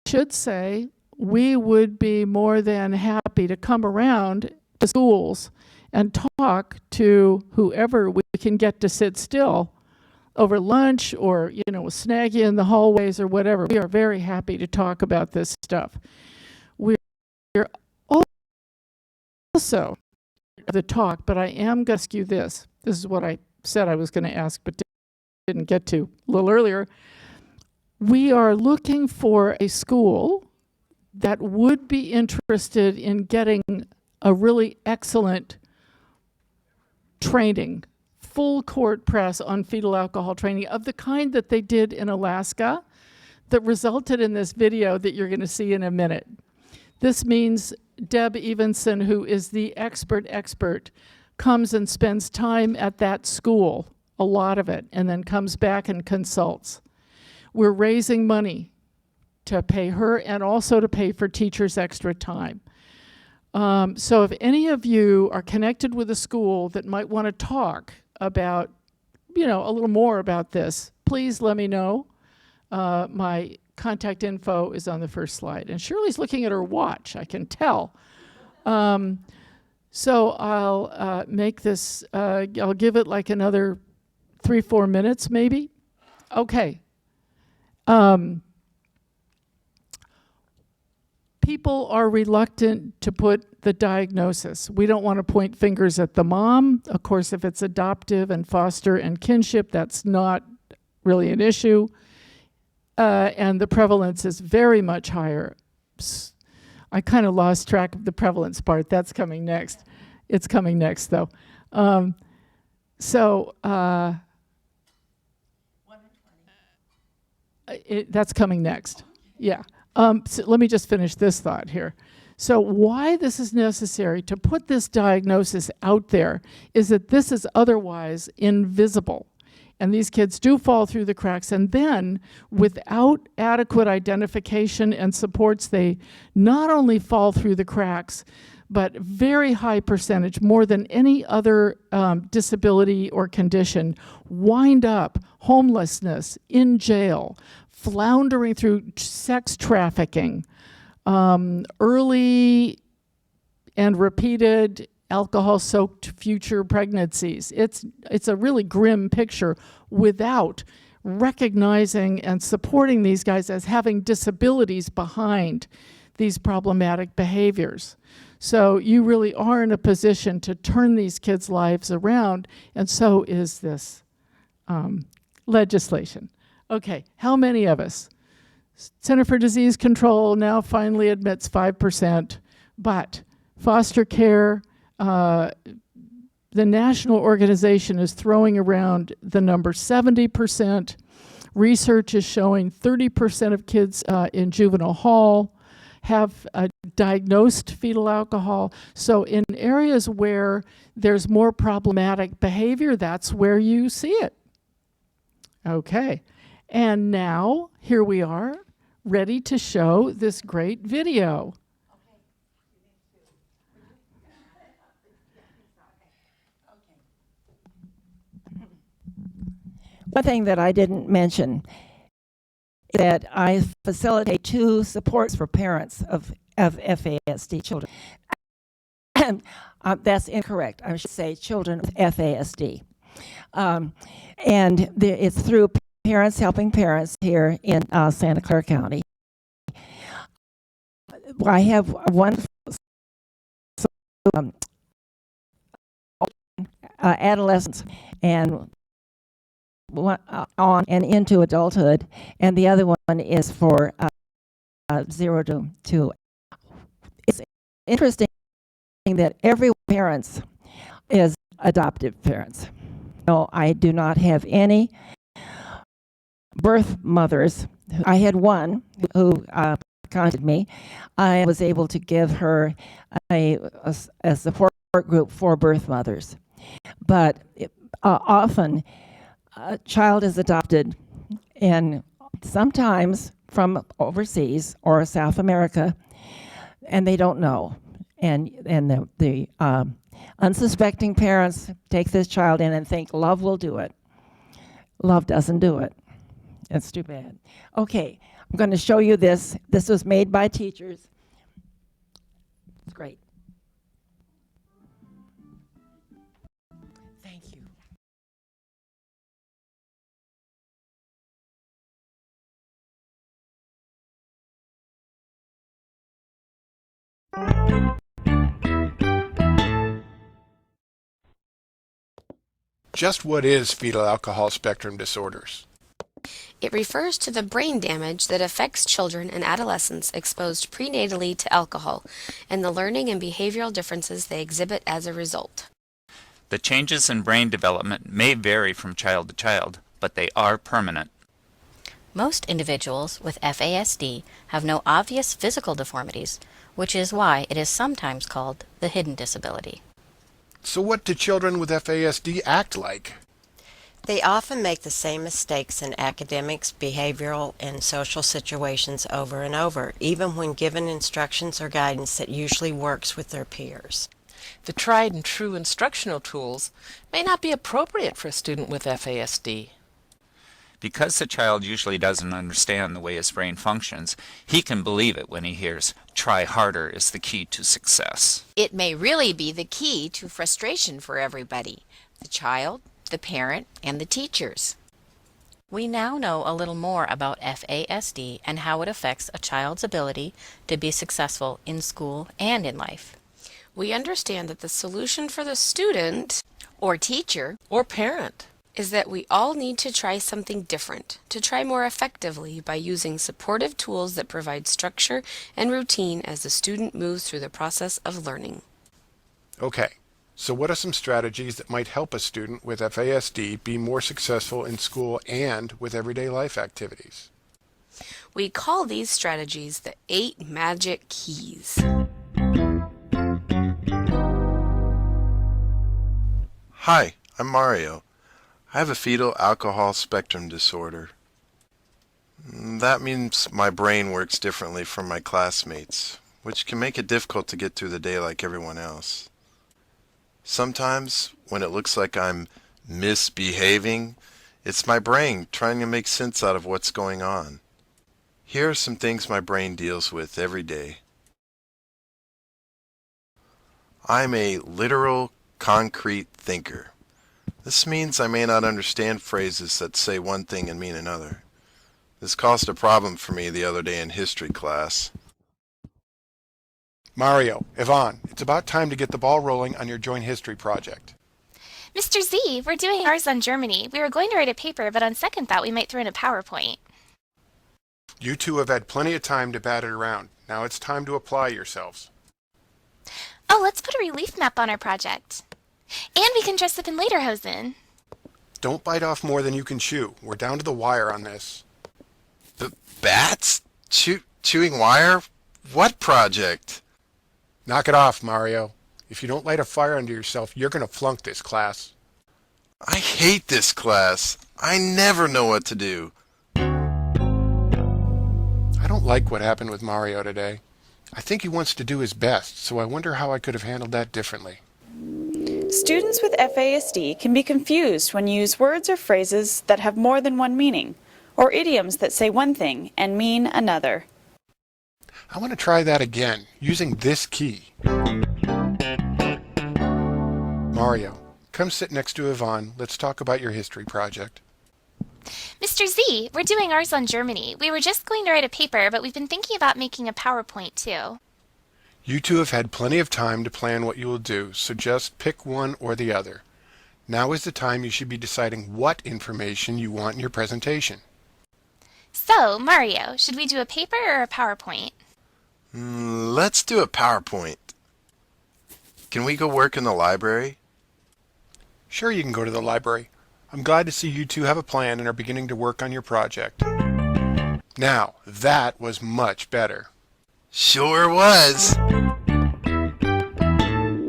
should say we would be more than happy to come around to schools and talk to whoever we can get to sit still over lunch or, snag you in the hallways or whatever. We are very happy to talk about this stuff. We're also the talk, but I am going to ask you this. This is what I said I was going to ask, but didn't get to a little earlier. We are looking for a school that would be interested in getting a really excellent training, full court press on fetal alcohol training of the kind that they did in Alaska that resulted in this video that you're going to see in a minute. This means Deb Evenson, who is the expert, comes and spends time at that school, a lot of it, and then comes back and consults. We're raising money to pay her and also to pay for teachers' extra time. So if any of you are connected with a school that might want to talk about, a little more about this, please let me know. My contact info is on the first slide. And Shirley's looking at her watch, I can tell. So I'll make this, I'll give it like another 3-4 minutes maybe. Okay. People are reluctant to put the diagnosis. We don't want to point fingers at the mom. Of course, if it's adoptive and foster and kinship, that's not really an issue. And the prevalence is very much higher. I kind of lost track of the prevalence part. That's coming next. It's coming next, though. That's coming next. Yeah. So let me just finish this thought here. So why this is necessary to put this diagnosis out there is that this is otherwise invisible. And these kids do fall through the cracks. And then without adequate identification and supports, they not only fall through the cracks, but very high percentage, more than any other disability or condition, wind up homelessness, in jail, floundering through sex trafficking, early and repeated alcohol-soaked future pregnancies. It's a really grim picture without recognizing and supporting these guys as having disabilities behind these problematic behaviors. So you really are in a position to turn these kids' lives around, and so is this legislation. Okay, how many of us? Center for Disease Control now finally admits 5%, but foster care, the national organization is throwing around the number 70%. Research is showing 30% of kids in juvenile hall have diagnosed fetal alcohol. So in areas where there's more problematic behavior, that's where you see it. Okay. And now, here we are, ready to show this great video. One thing that I didn't mention is that I facilitate 2 supports for parents of FASD children. That's incorrect. I should say children of FASD. And it's through Parents Helping Parents here in Santa Clara County. I have one adolescents and on and into adulthood, and the other one is for 0 to 2. It's interesting that every parent is adoptive parents. No, I do not have any birth mothers. I had one who contacted me. I was able to give her a support group for birth mothers. But often a child is adopted, and sometimes from overseas or South America, and they don't know. And the unsuspecting parents take this child in and think love will do it. Love doesn't do it. That's too bad. Okay, I'm going to show you this. This was made by teachers. It's great. Thank you. Just what is fetal alcohol spectrum disorders? It refers to the brain damage that affects children and adolescents exposed prenatally to alcohol and the learning and behavioral differences they exhibit as a result. The changes in brain development may vary from child to child, but they are permanent. Most individuals with FASD have no obvious physical deformities, which is why it is sometimes called the hidden disability. So what do children with FASD act like? They often make the same mistakes in academics, behavioral, and social situations over and over, even when given instructions or guidance that usually works with their peers. The tried and true instructional tools may not be appropriate for a student with FASD. Because the child usually doesn't understand the way his brain functions, he can believe it when he hears, "Try harder is the key to success." It may really be the key to frustration for everybody, the child, the parent, and the teachers. We now know a little more about FASD and how it affects a child's ability to be successful in school and in life. We understand that the solution for the student Or teacher. Or parent. is that we all need to try something different, to try more effectively by using supportive tools that provide structure and routine as the student moves through the process of learning. Okay, so what are some strategies that might help a student with FASD be more successful in school and with everyday life activities? We call these strategies the 8 magic keys. Hi, I'm Mario. I have a fetal alcohol spectrum disorder. That means my brain works differently from my classmates, which can make it difficult to get through the day like everyone else. Sometimes, when it looks like I'm misbehaving, it's my brain trying to make sense out of what's going on. Here are some things my brain deals with every day. I'm a literal, concrete thinker. This means I may not understand phrases that say one thing and mean another. This caused a problem for me the other day in history class. Mario, Yvonne, it's about time to get the ball rolling on your joint history project. Mr. Z, we're doing ours on Germany. We were going to write a paper, but on second thought, we might throw in a PowerPoint. You two have had plenty of time to bat it around. Now it's time to apply yourselves. Oh, let's put a relief map on our project. And we can dress up in lederhosen. Don't bite off more than you can chew. We're down to the wire on this. Bats? Chewing wire? What project? Knock it off, Mario. If you don't light a fire under yourself, you're going to flunk this class. I hate this class. I never know what to do. I don't like what happened with Mario today. I think he wants to do his best, so I wonder how I could have handled that differently. Students with FASD can be confused when you use words or phrases that have more than one meaning, or idioms that say one thing and mean another. I want to try that again, using this key. Mario, come sit next to Yvonne. Let's talk about your history project. Mr. Z, we're doing ours on Germany. We were just going to write a paper, but we've been thinking about making a PowerPoint too. You two have had plenty of time to plan what you will do, so just pick one or the other. Now is the time you should be deciding what information you want in your presentation. So, Mario, should we do a paper or a PowerPoint? Let's do a PowerPoint. Can we go work in the library? Sure, you can go to the library. I'm glad to see you two have a plan and are beginning to work on your project. Now, that was much better. Sure was.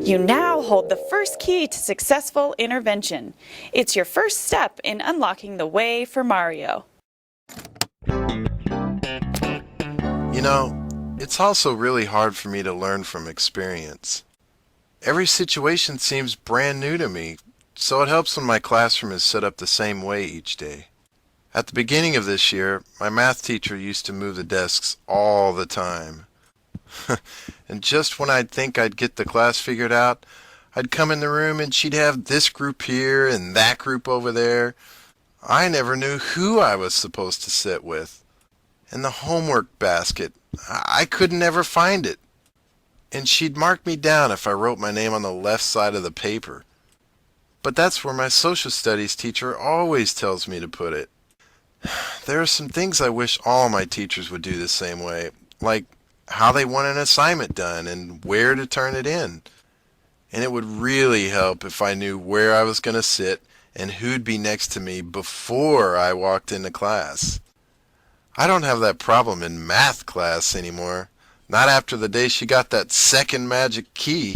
You now hold the first key to successful intervention. It's your first step in unlocking the way for Mario. You know, it's also really hard for me to learn from experience. Every situation seems brand new to me, so it helps when my classroom is set up the same way each day. At the beginning of this year, my math teacher used to move the desks all the time. And just when I'd think I'd get the class figured out, I'd come in the room and she'd have this group here and that group over there. I never knew who I was supposed to sit with. And the homework basket, I couldn't ever find it. And she'd mark me down if I wrote my name on the left side of the paper. But that's where my social studies teacher always tells me to put it. There are some things I wish all my teachers would do the same way, like how they want an assignment done and where to turn it in. And it would really help if I knew where I was going to sit and who'd be next to me before I walked into class. I don't have that problem in math class anymore, not after the day she got that second magic key.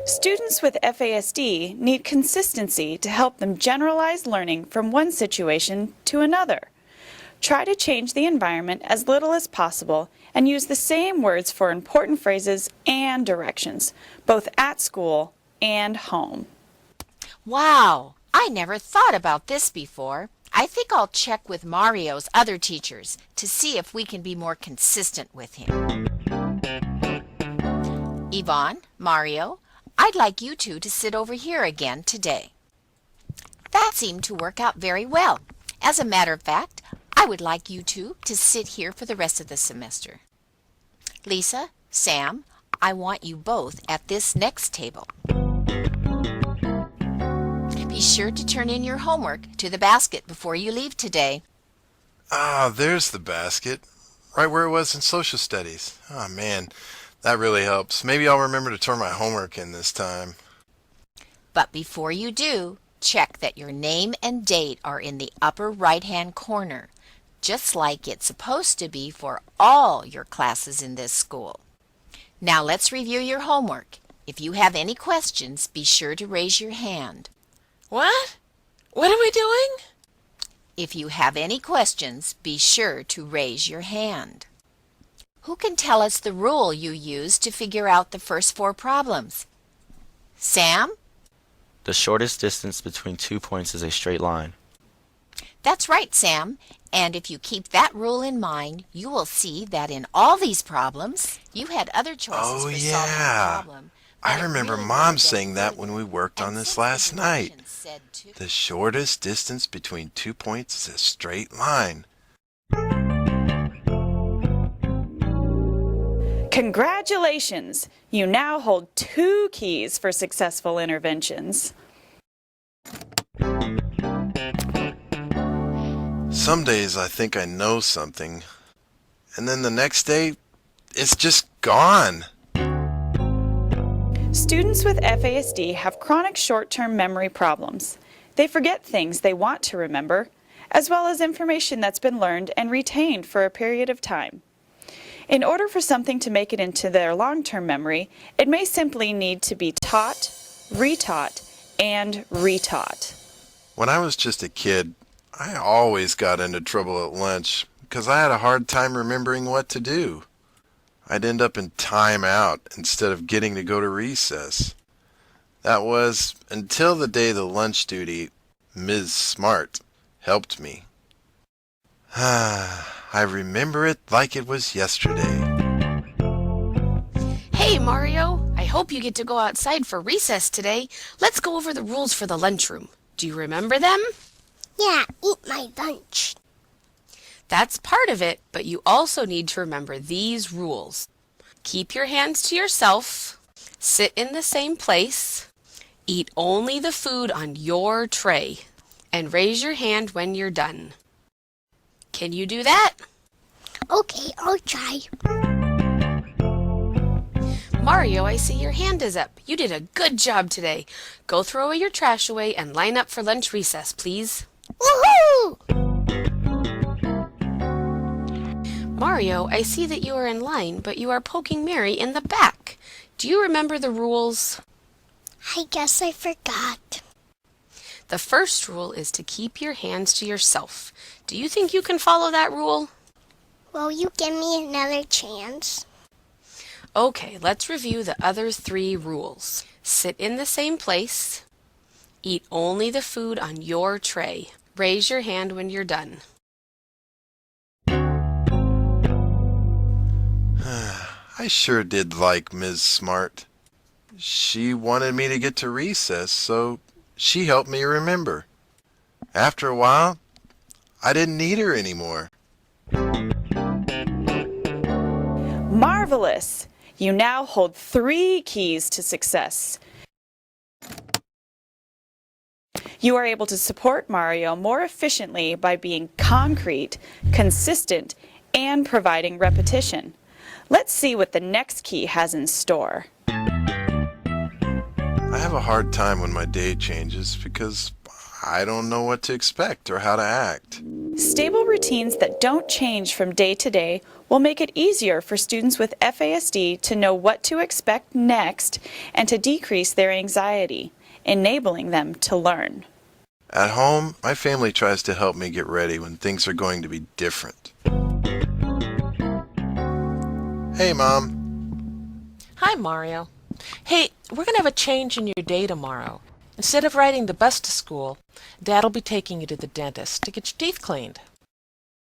Students with FASD need consistency to help them generalize learning from one situation to another. Try to change the environment as little as possible and use the same words for important phrases and directions, both at school and home. Wow, I never thought about this before. I think I'll check with Mario's other teachers to see if we can be more consistent with him. Yvonne, Mario, I'd like you two to sit over here again today. That seemed to work out very well. As a matter of fact, I would like you two to sit here for the rest of the semester. Lisa, Sam, I want you both at this next table. Be sure to turn in your homework to the basket before you leave today. Ah, there's the basket, right where it was in social studies. Oh man, that really helps. Maybe I'll remember to turn my homework in this time. But before you do, check that your name and date are in the upper right-hand corner, just like it's supposed to be for all your classes in this school. Now let's review your homework. If you have any questions, be sure to raise your hand. What? What are we doing? If you have any questions, be sure to raise your hand. Who can tell us the rule you used to figure out the first 4 problems? Sam? The shortest distance between 2 points is a straight line. That's right, Sam. And if you keep that rule in mind, you will see that in all these problems, you had other choices for solving the problem. I remember Mom saying that when we worked on this last night. The shortest distance between 2 points is a straight line. Congratulations! You now hold 2 keys for successful interventions. Some days I think I know something, and then the next day, it's just gone. Students with FASD have chronic short-term memory problems. They forget things they want to remember, as well as information that's been learned and retained for a period of time. In order for something to make it into their long-term memory, it may simply need to be taught, retaught, and retaught. When I was just a kid, I always got into trouble at lunch because I had a hard time remembering what to do. I'd end up in time out instead of getting to go to recess. That was until the day the lunch duty, Ms. Smart, helped me. I remember it like it was yesterday. Hey, Mario. I hope you get to go outside for recess today. Let's go over the rules for the lunchroom. Do you remember them? Yeah, eat my lunch. That's part of it, but you also need to remember these rules. Keep your hands to yourself. Sit in the same place. Eat only the food on your tray. And raise your hand when you're done. Can you do that? Okay, I'll try. Mario, I see your hand is up. You did a good job today. Go throw your trash away and line up for lunch recess, please. Woohoo! Mario, I see that you are in line, but you are poking Mary in the back. Do you remember the rules? I guess I forgot. The first rule is to keep your hands to yourself. Do you think you can follow that rule? Will you give me another chance? Okay, let's review the other 3 rules. Sit in the same place. Eat only the food on your tray. Raise your hand when you're done. I sure did like Ms. Smart. She wanted me to get to recess, so she helped me remember. After a while, I didn't need her anymore. Marvelous! You now hold 3 keys to success. You are able to support Mario more efficiently by being concrete, consistent, and providing repetition. Let's see what the next key has in store. I have a hard time when my day changes because I don't know what to expect or how to act. Stable routines that don't change from day to day will make it easier for students with FASD to know what to expect next and to decrease their anxiety, enabling them to learn. At home, my family tries to help me get ready when things are going to be different. Hey, Mom. Hi, Mario. Hey, we're going to have a change in your day tomorrow. Instead of riding the bus to school, Dad'll be taking you to the dentist to get your teeth cleaned.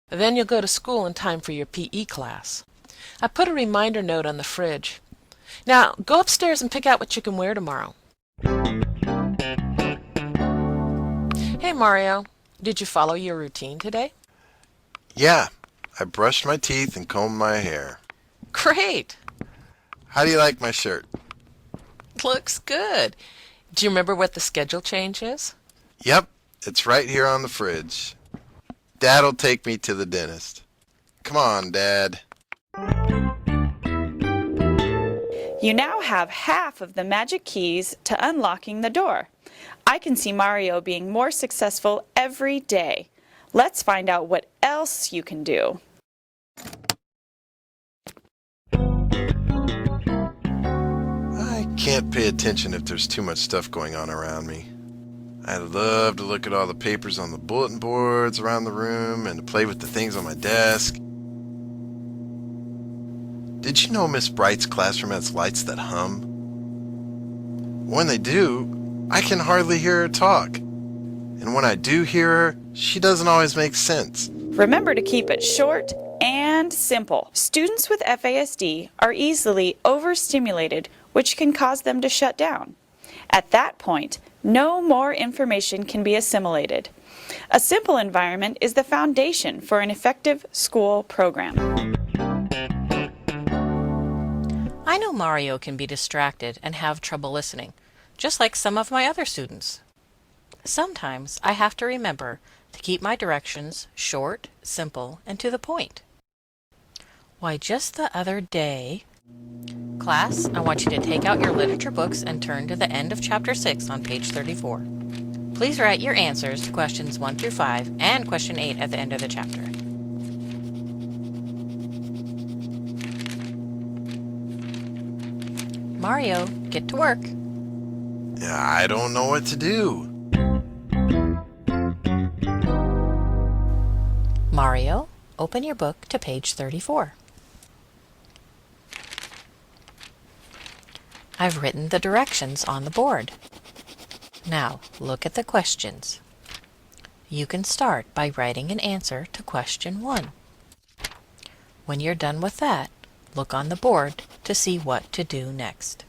Then you'll go to school in time for your PE class. I put a reminder note on the fridge. Now, go upstairs and pick out what you can wear tomorrow. Hey, Mario. Did you follow your routine today? Yeah, I brushed my teeth and combed my hair. Great! How do you like my shirt? Looks good. Do you remember what the schedule change is? Yep, it's right here on the fridge. Dad'll take me to the dentist. Come on, Dad. You now have half of the magic keys to unlocking the door. I can see Mario being more successful every day. Let's find out what else you can do. I can't pay attention if there's too much stuff going on around me. I love to look at all the papers on the bulletin boards around the room and to play with the things on my desk. Did you know Miss Bright's classroom has lights that hum? When they do, I can hardly hear her talk. And when I do hear her, she doesn't always make sense. Remember to keep it short and simple. Students with FASD are easily overstimulated, which can cause them to shut down. At that point, no more information can be assimilated. A simple environment is the foundation for an effective school program. I know Mario can be distracted and have trouble listening, just like some of my other students. Sometimes I have to remember to keep my directions short, simple, and to the point. Why, just the other day... Class, I want you to take out your literature books and turn to the end of Chapter 6 on page 34. Please write your answers to questions 1 through 5 and question 8 at the end of the chapter. Mario, get to work. I don't know what to do. Mario, open your book to page 34. I've written the directions on the board. Now, look at the questions. You can start by writing an answer to question 1. When you're done with that, look on the board to see what to do next.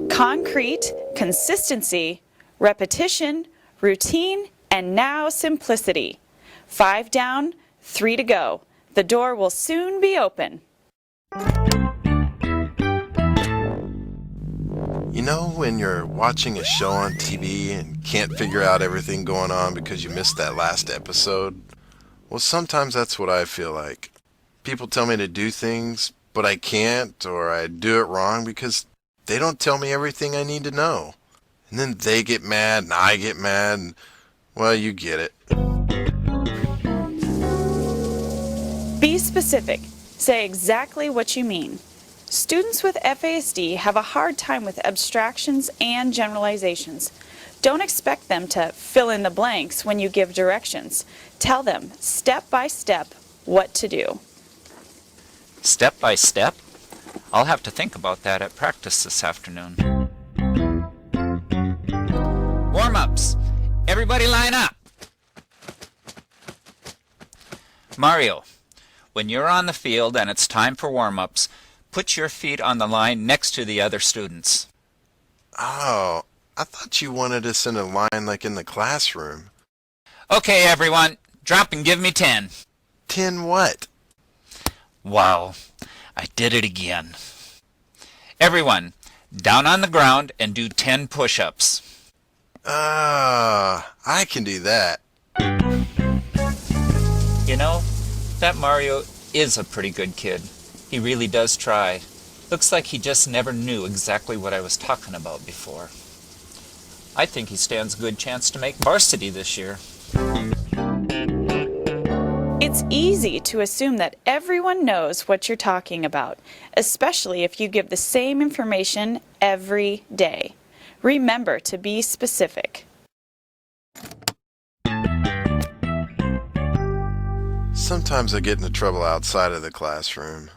Concrete, consistency, repetition, routine, and now simplicity. 5 down, 3 to go. The door will soon be open. You know when you're watching a show on TV and can't figure out everything going on because you missed that last episode? Well, sometimes that's what I feel like. People tell me to do things, but I can't, or I do it wrong because they don't tell me everything I need to know. And then they get mad and I get mad and, well, you get it. Be specific. Say exactly what you mean. Students with FASD have a hard time with abstractions and generalizations. Don't expect them to fill in the blanks when you give directions. Tell them step by step what to do. Step by step? I'll have to think about that at practice this afternoon. Everybody line up. Mario, when you're on the field and it's time for warm-ups, put your feet on the line next to the other students. Oh, I thought you wanted us in a line like in the classroom. Okay, everyone, drop and give me 10. 10 what? Wow, I did it again. Everyone, down on the ground and do 10 push-ups. I can do that. You know, that Mario is a pretty good kid. He really does try. Looks like he just never knew exactly what I was talking about before. I think he stands a good chance to make varsity this year. It's easy to assume that everyone knows what you're talking about, especially if you give the same information every day. Remember to be specific. Sometimes I get into trouble outside of the classroom.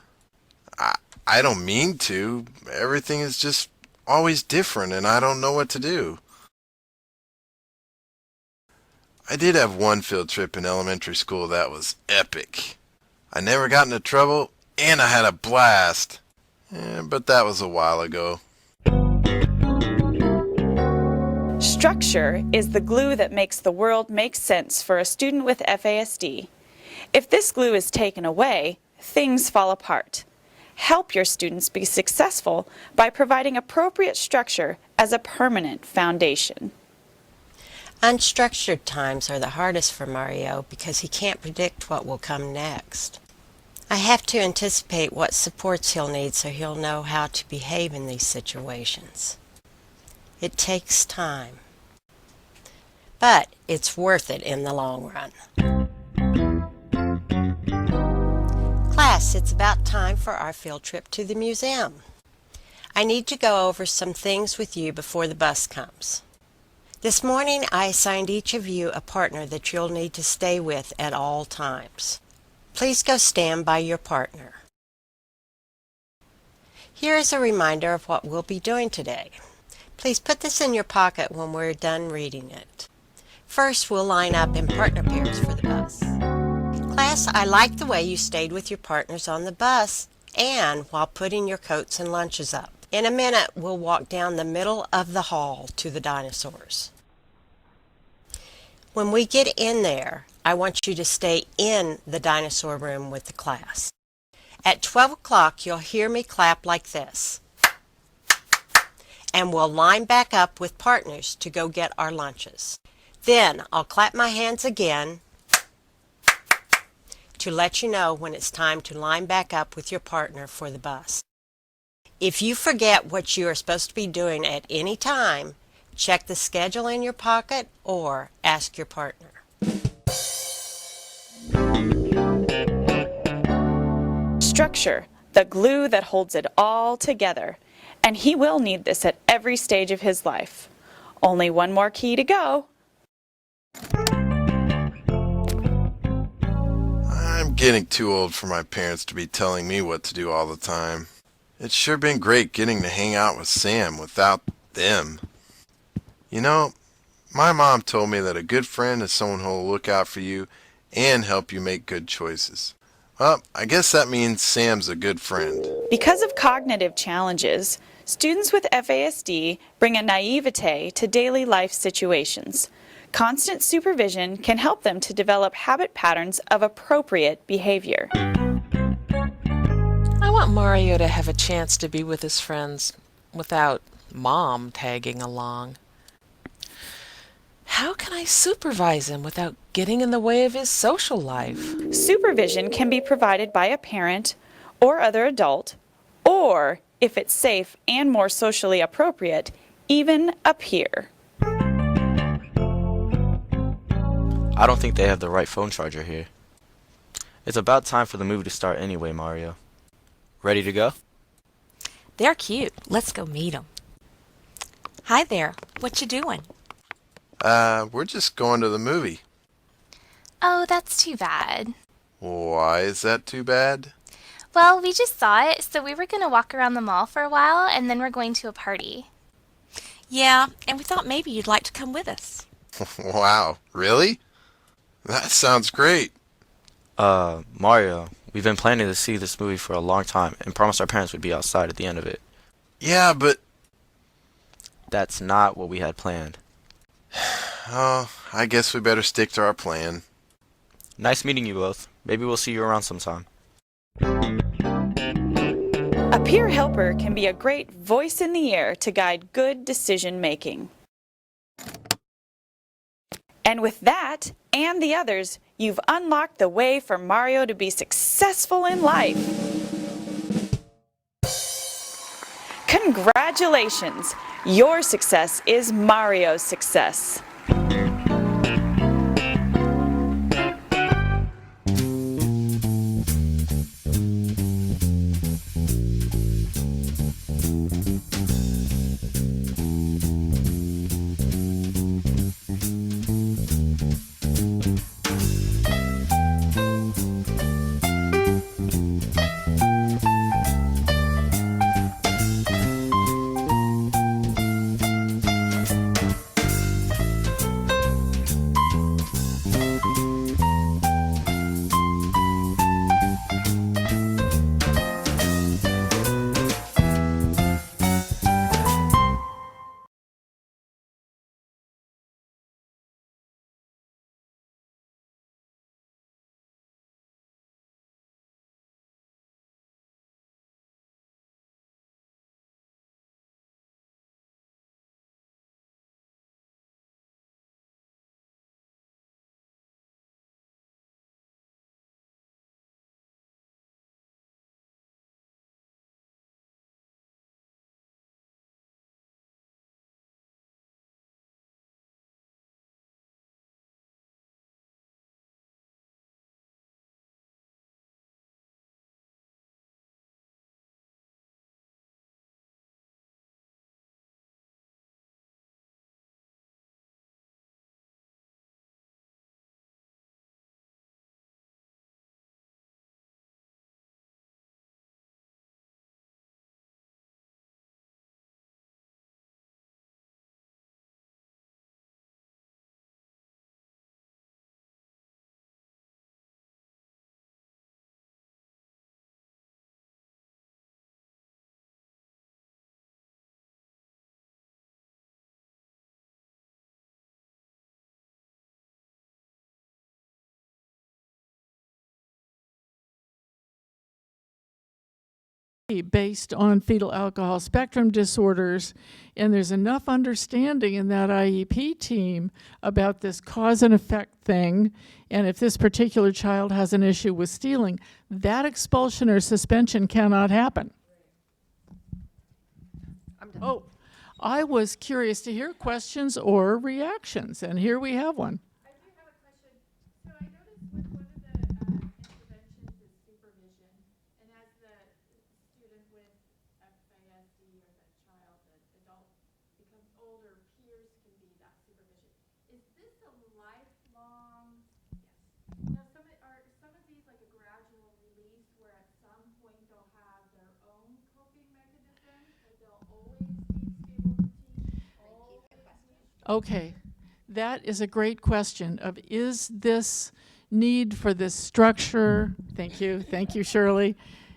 I don't mean to. Everything is just always different and I don't know what to do. I did have one field trip in elementary school that was epic. I never got into trouble and I had a blast. But that was a while ago. Structure is the glue that makes the world make sense for a student with FASD. If this glue is taken away, things fall apart. Help your students be successful by providing appropriate structure as a permanent foundation. Unstructured times are the hardest for Mario because he can't predict what will come next. I have to anticipate what supports he'll need so he'll know how to behave in these situations. It takes time, but it's worth it in the long run. Class, it's about time for our field trip to the museum. I need to go over some things with you before the bus comes. This morning I assigned each of you a partner that you'll need to stay with at all times. Please go stand by your partner. Here is a reminder of what we'll be doing today. Please put this in your pocket when we're done reading it. First, we'll line up in partner pairs for the bus. Class, I like the way you stayed with your partners on the bus and while putting your coats and lunches up. In a minute, we'll walk down the middle of the hall to the dinosaurs. When we get in there, I want you to stay in the dinosaur room with the class. At 12 o'clock, you'll hear me clap like this. And we'll line back up with partners to go get our lunches. Then I'll clap my hands again to let you know when it's time to line back up with your partner for the bus. If you forget what you are supposed to be doing at any time, check the schedule in your pocket or ask your partner. Structure, the glue that holds it all together. And he will need this at every stage of his life. Only one more key to go. I'm getting too old for my parents to be telling me what to do all the time. It's sure been great getting to hang out with Sam without them. You know, my mom told me that a good friend is someone who will look out for you and help you make good choices. Well, I guess that means Sam's a good friend. Because of cognitive challenges, students with FASD bring a naivete to daily life situations. Constant supervision can help them to develop habit patterns of appropriate behavior. I want Mario to have a chance to be with his friends without Mom tagging along. How can I supervise him without getting in the way of his social life? Supervision can be provided by a parent or other adult, or, if it's safe and more socially appropriate, even a peer. I don't think they have the right phone charger here. It's about time for the movie to start anyway, Mario. Ready to go? They're cute. Let's go meet them. Hi there. What you doing? We're just going to the movie. Oh, that's too bad. Why is that too bad? Well, we just saw it, so we were going to walk around the mall for a while, and then we're going to a party. Yeah, and we thought maybe you'd like to come with us. Wow, really? That sounds great. Mario, we've been planning to see this movie for a long time and promised our parents would be outside at the end of it. Yeah, but... That's not what we had planned. Oh, I guess we better stick to our plan. Nice meeting you both. Maybe we'll see you around sometime. A peer helper can be a great voice in the ear to guide good decision making. And with that, and the others, you've unlocked the way for Mario to be successful in life. Congratulations! Your success is Mario's success. Based on fetal alcohol spectrum disorders, and there's enough understanding in that IEP team about this cause and effect thing, and if this particular child has an issue with stealing, that expulsion or suspension cannot happen. Oh, I was curious to hear questions or reactions, and here we have one. I do have a question. So I noticed with one of the interventions is supervision, and as the student with FASD or the child, the adult becomes older, peers can be that supervision. Is this a lifelong? Yes. Now, are some of these like a gradual release where at some point they'll have their own coping mechanism, or they'll always need stable routine? Okay, that is a great question of is this need for this structure, thank you, Shirley,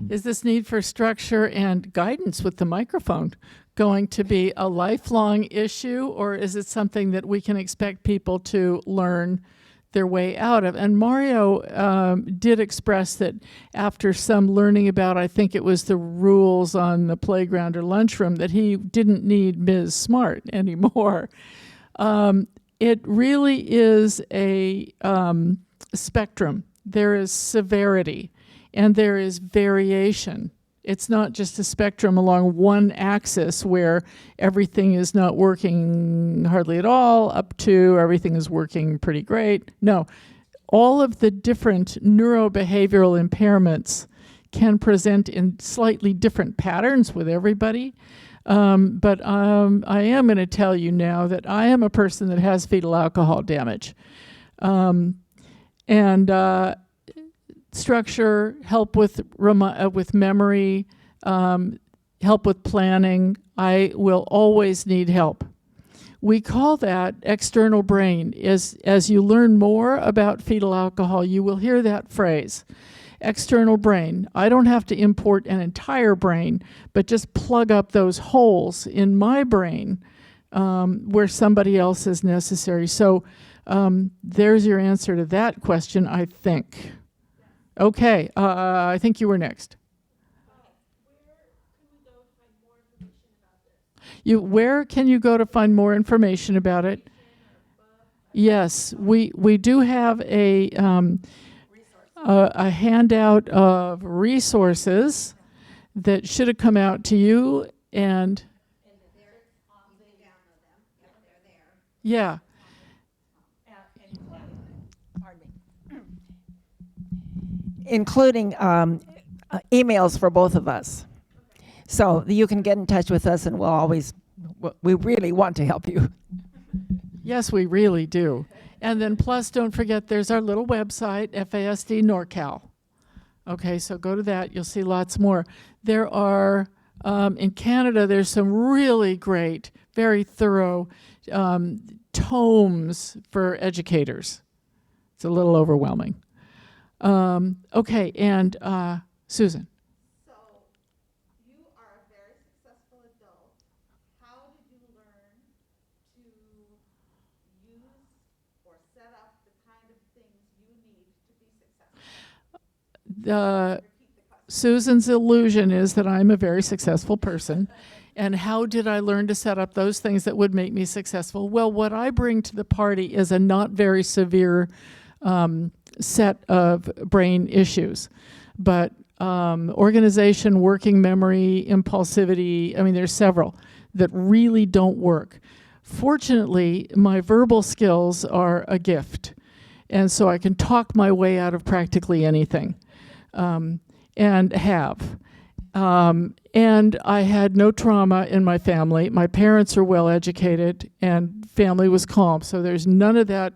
is this need for structure and guidance with the microphone going to be a lifelong issue, or is it something that we can expect people to learn their way out of? And Mario did express that after some learning about, I think it was the rules on the playground or lunchroom, that he didn't need Ms. Smart anymore. It really is a spectrum. There is severity and there is variation. It's not just a spectrum along one axis where everything is not working hardly at all up to everything is working pretty great. No, all of the different neurobehavioral impairments can present in slightly different patterns with everybody. But I am going to tell you now that I am a person that has fetal alcohol damage. Structure, help with memory, help with planning. I will always need help We call that external brain. As you learn more about fetal alcohol, you will hear that phrase, external brain. I don't have to import an entire brain, but just plug up those holes in my brain where somebody else is necessary. So there's your answer to that question, I think. Okay, I think you were next. Where can you go to find more information about it? Yes, we do have a handout of resources that should have come out to you, and yeah. Including emails for both of us. So you can get in touch with us, and we really want to help you. Yes, we really do. And then plus, don't forget, there's our little website, FASD NorCal. Okay, so go to that. You'll see lots more. There are, in Canada, there's some really great, very thorough tomes for educators. It's a little overwhelming. Okay, and Susan. So, you are a very successful adult. How did you learn to use or set up the kind of things you need to be successful? Susan's illusion is that I'm a very successful person. And how did I learn to set up those things that would make me successful? Well, what I bring to the party is a not very severe set of brain issues. But organization, working memory, impulsivity, I mean, there's several that really don't work. Fortunately, my verbal skills are a gift. And so I can talk my way out of practically anything. And have. And I had no trauma in my family. My parents are well educated and family was calm. So there's none of that.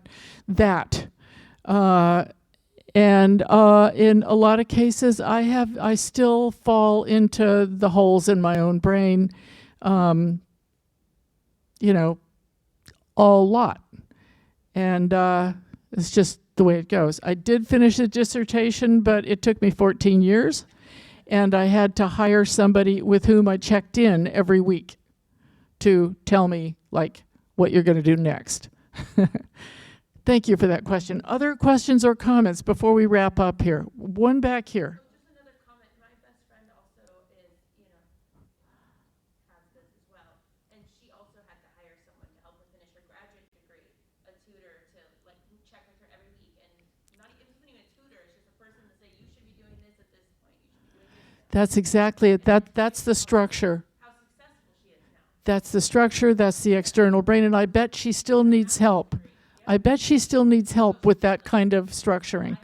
And in a lot of cases, I still fall into the holes in my own brain, a lot. And it's just the way it goes. I did finish a dissertation, but it took me 14 years. And I had to hire somebody with whom I checked in every week to tell me, like, what you're going to do next. Thank you for that question. Other questions or comments before we wrap up here? One back here. Just another comment. My best friend also is, has this as well. And she also had to hire someone to help her finish her graduate degree, a tutor to, check with her every week. And it wasn't even a tutor, it's just a person to say, you should be doing this at this point, you should be doing this. That's exactly it. That's the structure. How successful she is now. That's the structure, that's the external brain, and I bet she still needs help. I bet she still needs help with that kind of structuring.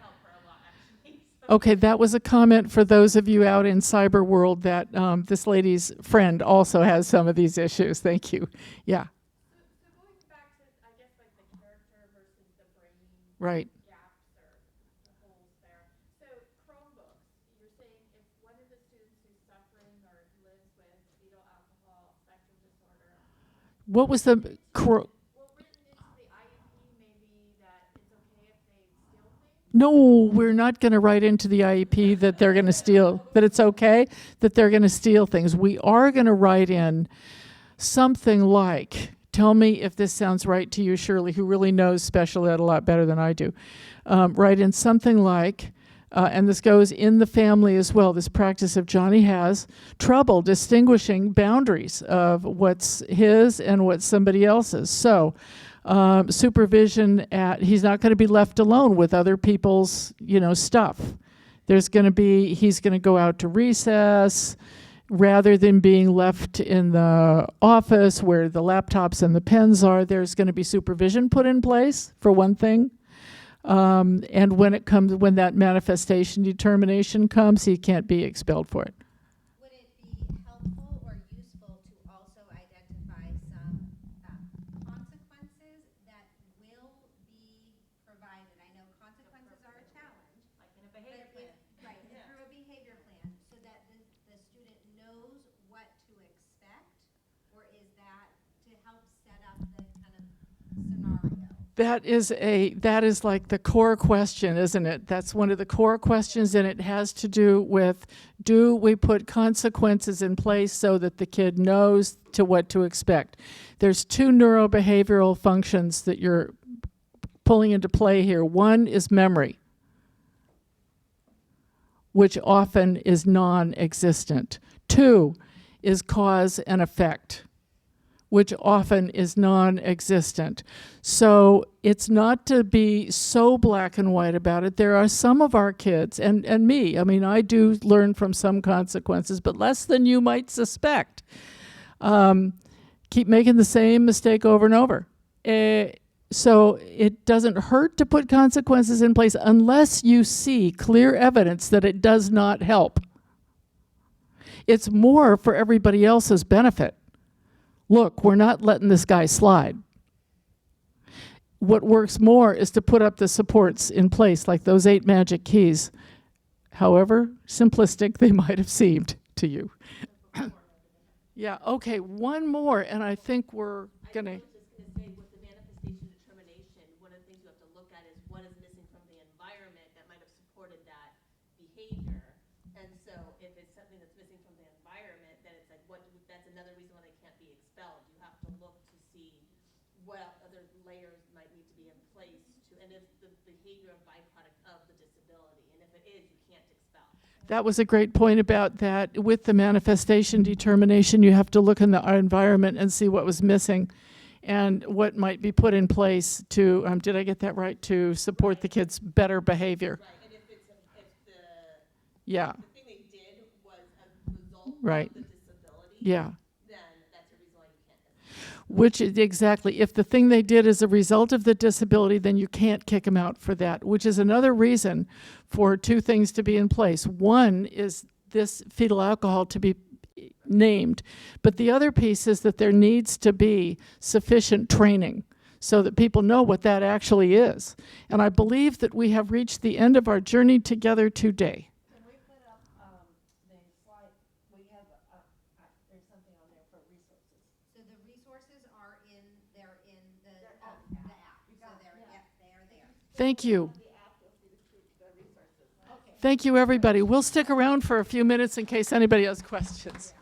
Okay, that was a comment for those of you out in cyber world that this lady's friend also has some of these issues. Thank you. Yeah. So going back to, I guess, the character versus the brain right. gaps or the holes there. So Chromebooks, you're saying if one of the students who's suffering or lives with fetal alcohol spectrum disorder. What was the No, we're not going to write into the IEP that they're going to steal, that it's okay that they're going to steal things. We are going to write in something like, tell me if this sounds right to you, Shirley, who really knows special ed a lot better than I do. Write in something like, and this goes in the family as well, this practice of Johnny has trouble distinguishing boundaries of what's his and what's somebody else's. So supervision he's not going to be left alone with other people's, stuff. He's going to go out to recess rather than being left in the office where the laptops and the pens are. There's going to be supervision put in place for one thing. And when that manifestation determination comes, he can't be expelled for it. Would it be helpful or useful to also identify some consequences that will be provided? I know consequences are a challenge. Like in a behavior plan. Right, through a behavior plan, so that the student knows what to expect, or is that to help set up the That is like the core question, isn't it? That's one of the core questions, and it has to do with, do we put consequences in place so that the kid knows to what to expect? There's two neurobehavioral functions that you're pulling into play here. One is memory, which often is non-existent. Two is cause and effect, which often is non-existent. So it's not to be so black and white about it. There are some of our kids, and me, I mean, I do learn from some consequences, but less than you might suspect. Keep making the same mistake over and over. So it doesn't hurt to put consequences in place unless you see clear evidence that it does not help. It's more for everybody else's benefit. Look, we're not letting this guy slide. What works more is to put up the supports in place, like those 8 magic keys, however simplistic they might have seemed to you. Yeah, okay, one more, and I think we're going to... That was a great point about that. With the manifestation determination, you have to look in the environment and see what was missing and what might be put in place to, did I get that right, to support the kid's better behavior. Right, and if the thing they did was a result of the disability, then that's a reason why you can't. Which is exactly, if the thing they did is a result of the disability, then you can't kick them out for that, which is another reason for 2 things to be in place. One is this fetal alcohol to be named, but the other piece is that there needs to be sufficient training so that people know what that actually is. And I believe that we have reached the end of our journey together today. Can we put up the slide? We have, there's something on there for resources. So the resources are they're in the app. So they are there. Thank you. Thank you, everybody. We'll stick around for a few minutes in case anybody has questions.